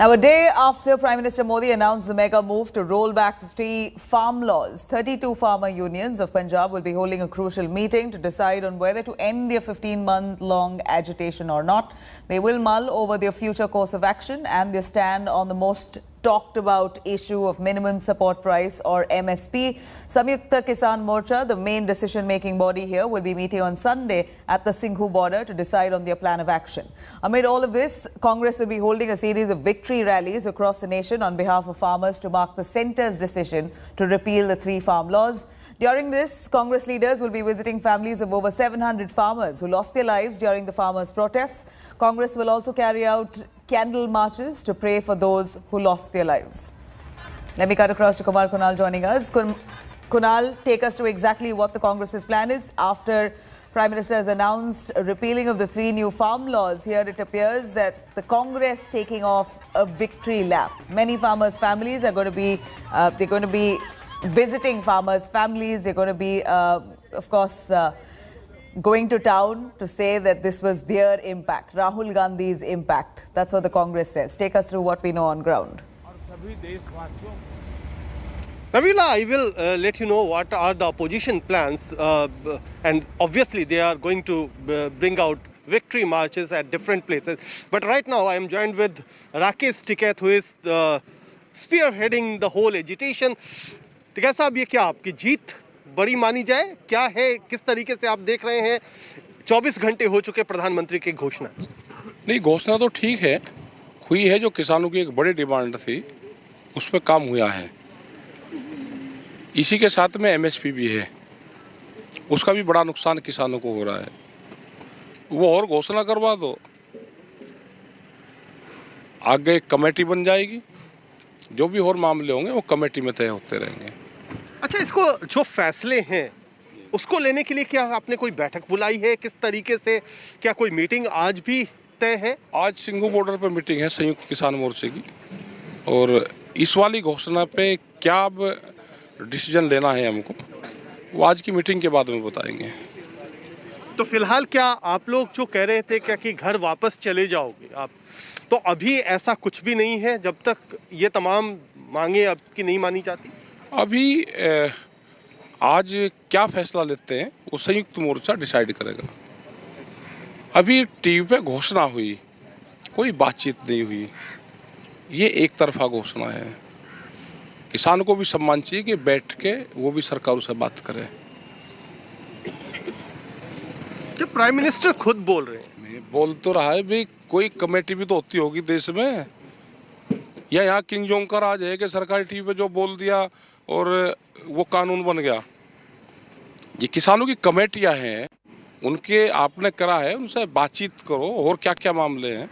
Now, a day after Prime Minister Modi announced the mega move to roll back the 3 farm laws, 32 farmer unions of Punjab will be holding a crucial meeting to decide on whether to end their 15-month-long agitation or not. They will mull over their future course of action and their stand on the most talked about issue of minimum support price or MSP. Samyukta Kisan Morcha, the main decision-making body here, will be meeting on Sunday at the Singhu border to decide on their plan of action. Amid all of this, Congress will be holding a series of victory rallies across the nation on behalf of farmers to mark the centre's decision to repeal the 3 farm laws. During this, Congress leaders will be visiting families of over 700 farmers who lost their lives during the farmers' protests. Congress will also carry out candle marches to pray for those who lost their lives. Let me cut across to Kumar Kunal joining us. Kunal, take us to exactly what the Congress's plan is after Prime Minister has announced a repealing of the 3 new farm laws. Here it appears that the Congress taking off a victory lap. Many farmers' families are going to be visiting farmers' families. They're going to be, of course, going to town to say that this was their impact, Rahul Gandhi's impact. That's what the Congress says. Take us through what we know on ground. Nabila, I will let you know what are the opposition plans, and obviously they are going to bring out victory marches at different places. But right now I am joined with Rakesh Tikait, who is spearheading the whole agitation. Tikait साहब, ये क्या आपकी जीत बड़ी मानी जाए? क्या है, किस तरीके से आप देख रहे हैं? 24 घंटे हो चुके प्रधानमंत्री की घोषणा। नहीं, घोषणा तो ठीक है, हुई है। जो किसानों की एक बड़ी डिमांड थी उस पर काम हुआ है। इसी के साथ में एमएसपी भी है, उसका भी बड़ा नुकसान किसानों को हो रहा है। वो और घोषणा करवा दो, आगे कमेटी बन जाएगी, जो भी और मामले होंगे वो कमेटी में तय होते रहेंगे। अच्छा, इसको जो फैसले हैं उसको लेने के लिए क्या आपने कोई बैठक बुलाई है? किस तरीके से, क्या कोई मीटिंग आज भी तय है? आज सिंघू बॉर्डर पर मीटिंग है संयुक्त किसान मोर्चे की, और इस वाली घोषणा पे क्या अब डिसीजन लेना है हमको, वो आज की मीटिंग के बाद में बताएंगे। तो फिलहाल क्या आप लोग जो कह रहे थे क्या कि घर वापस चले जाओगे आप, तो अभी ऐसा कुछ भी नहीं है जब तक ये तमाम मांगे आपकी नहीं मानी जाती? अभी आज क्या फैसला लेते हैं वो संयुक्त मोर्चा डिसाइड करेगा। अभी टीवी पे घोषणा हुई, कोई बातचीत नहीं हुई, ये एक तरफा घोषणा है। किसान को भी सम्मान चाहिए कि बैठ के वो भी सरकार से बात करे। जब प्राइम मिनिस्टर खुद बोल रहे हैं, बोल तो रहा है भाई, कोई कमेटी भी तो होती होगी देश में, या यहाँ किंग जोंग का राज है कि सरकारी टीवी पे जो बोल दिया और वो कानून बन गया। ये किसानों की कमेटियां हैं, उनके आपने करा है, उनसे बातचीत करो और क्या क्या मामले हैं।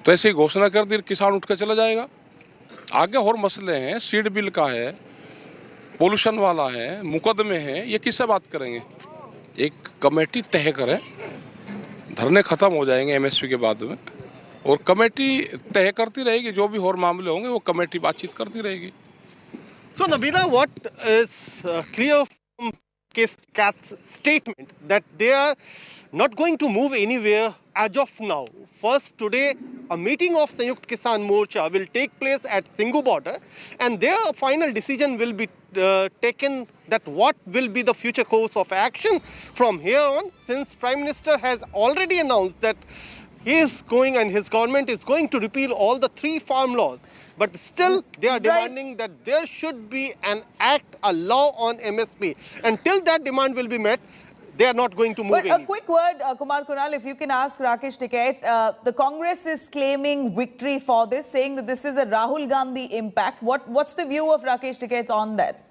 तो ऐसे ही घोषणा कर दी, किसान उठ कर चला जाएगा। आगे और मसले हैं, सीड बिल का है, पोल्यूशन वाला है, मुकदमे हैं, ये किससे बात करेंगे? एक कमेटी तय करे, धरने खत्म हो जाएंगे एमएसपी के बाद में, और कमेटी तय करती रहेगी। जो भी और मामले होंगे वो कमेटी बातचीत करती रहेगी। So Nabila, what is clear from CAT's statement that they are not going to move anywhere as of now. First, today a meeting of Sanयुक्त Kisan Morcha will take place at Singhu border, and their final decision will be taken that what will be the future course of action from here on, since Prime Minister has already announced that he is going and his government is going to repeal all the 3 farm laws. But still, they are demanding that there should be an act, a law on MSP. Until that demand will be met, they are not going to move. But a quick word, Kumar Kunal, if you can ask Rakesh Tikait, the Congress is claiming victory for this, saying that this is a Rahul Gandhi impact. What's the view of Rakesh Tikait on that?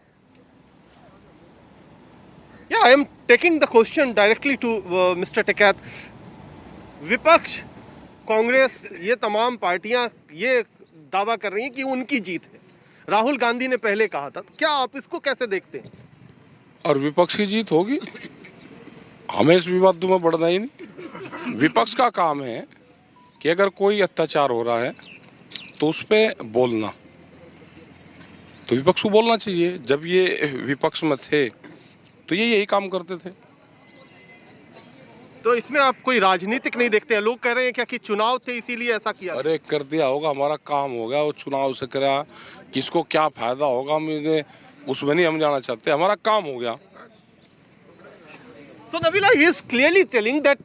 Yeah, I am taking the question directly to Mr. Tikait. विपक्ष, कांग्रेस, ये तमाम पार्टियां ये दावा कर रही हैं कि उनकी जीत है। राहुल गांधी ने पहले कहा था, क्या आप इसको कैसे देखते हैं? और विपक्ष की जीत होगी, हमें इस विवाद में बढ़ना ही नहीं। विपक्ष का काम है कि अगर कोई अत्याचार हो रहा है तो उस पर बोलना, तो विपक्ष को बोलना चाहिए। जब ये विपक्ष में थे तो ये यही काम करते थे। तो इसमें आप कोई राजनीतिक नहीं देखते हैं? लोग कह रहे हैं क्या कि चुनाव थे इसीलिए ऐसा किया? अरे कर दिया होगा, हमारा काम हो गया, वो चुनाव से करा, किसको क्या फायदा होगा मुझे उसमें नहीं हम जाना चाहते, हमारा काम हो गया। So Nabila, he is clearly telling that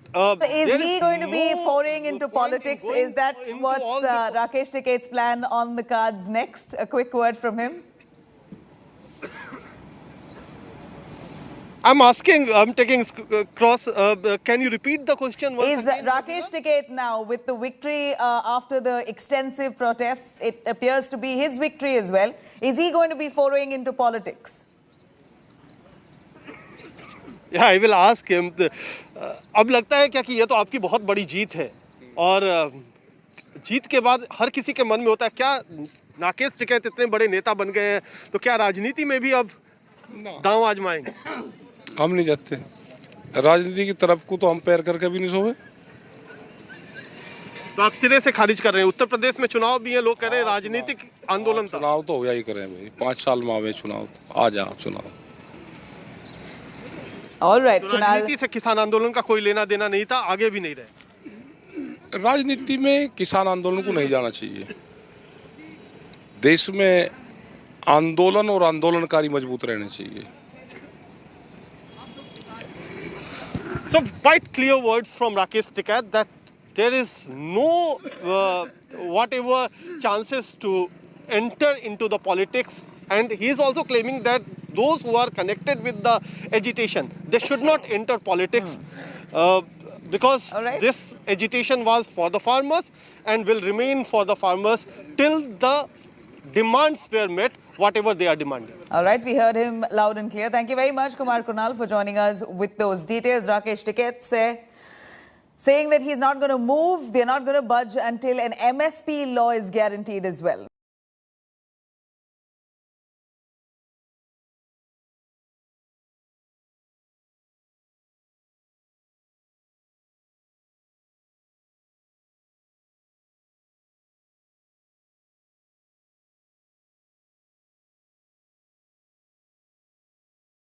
is he going to be foraying into politics? Is that what's Rakesh Tikkait's plan on the cards next? A quick word from him. I'm taking cross. Can you repeat the question? Is Rakesh Tikkait now, with the victory after the extensive protests, it appears to be his victory as well, is he going to be foraying into politics? Yeah, I will ask him. अब लगता है क्या कि ये तो आपकी बहुत बड़ी जीत है और जीत के बाद हर किसी के मन में होता है क्या राकेश टिकैत इतने बड़े नेता बन गए हैं तो क्या राजनीति में भी अब दांव आजमाएंगे? हम नहीं जाते राजनीति की तरफ को, तो हम पैर करके भी नहीं सोए। तो आप सिरे से खारिज कर रहे हैं? उत्तर प्रदेश में चुनाव भी है, लोग कह रहे हैं राजनीतिक आंदोलन था। चुनाव तो हो ही करें भाई, 5 साल में आवे चुनाव, तो आ जा चुनाव। All right, तो राजनीति से किसान आंदोलन का कोई लेना देना नहीं था, आगे भी नहीं रहे। राजनीति में किसान आंदोलन को नहीं जाना चाहिए। देश में आंदोलन और आंदोलनकारी मजबूत रहने चाहिए। So quite clear words from Rakesh Tikkait that there is no whatever chances to enter into the politics, and he is also claiming that those who are connected with the agitation, they should not enter politics because this agitation was for the farmers and will remain for the farmers till the demands were met, whatever they are demanding. All right, we heard him loud and clear. Thank you very much, Kumar Kunal, for joining us with those details. Rakesh Tikkait saying that he's not going to move, they're not going to budge until an MSP law is guaranteed as well.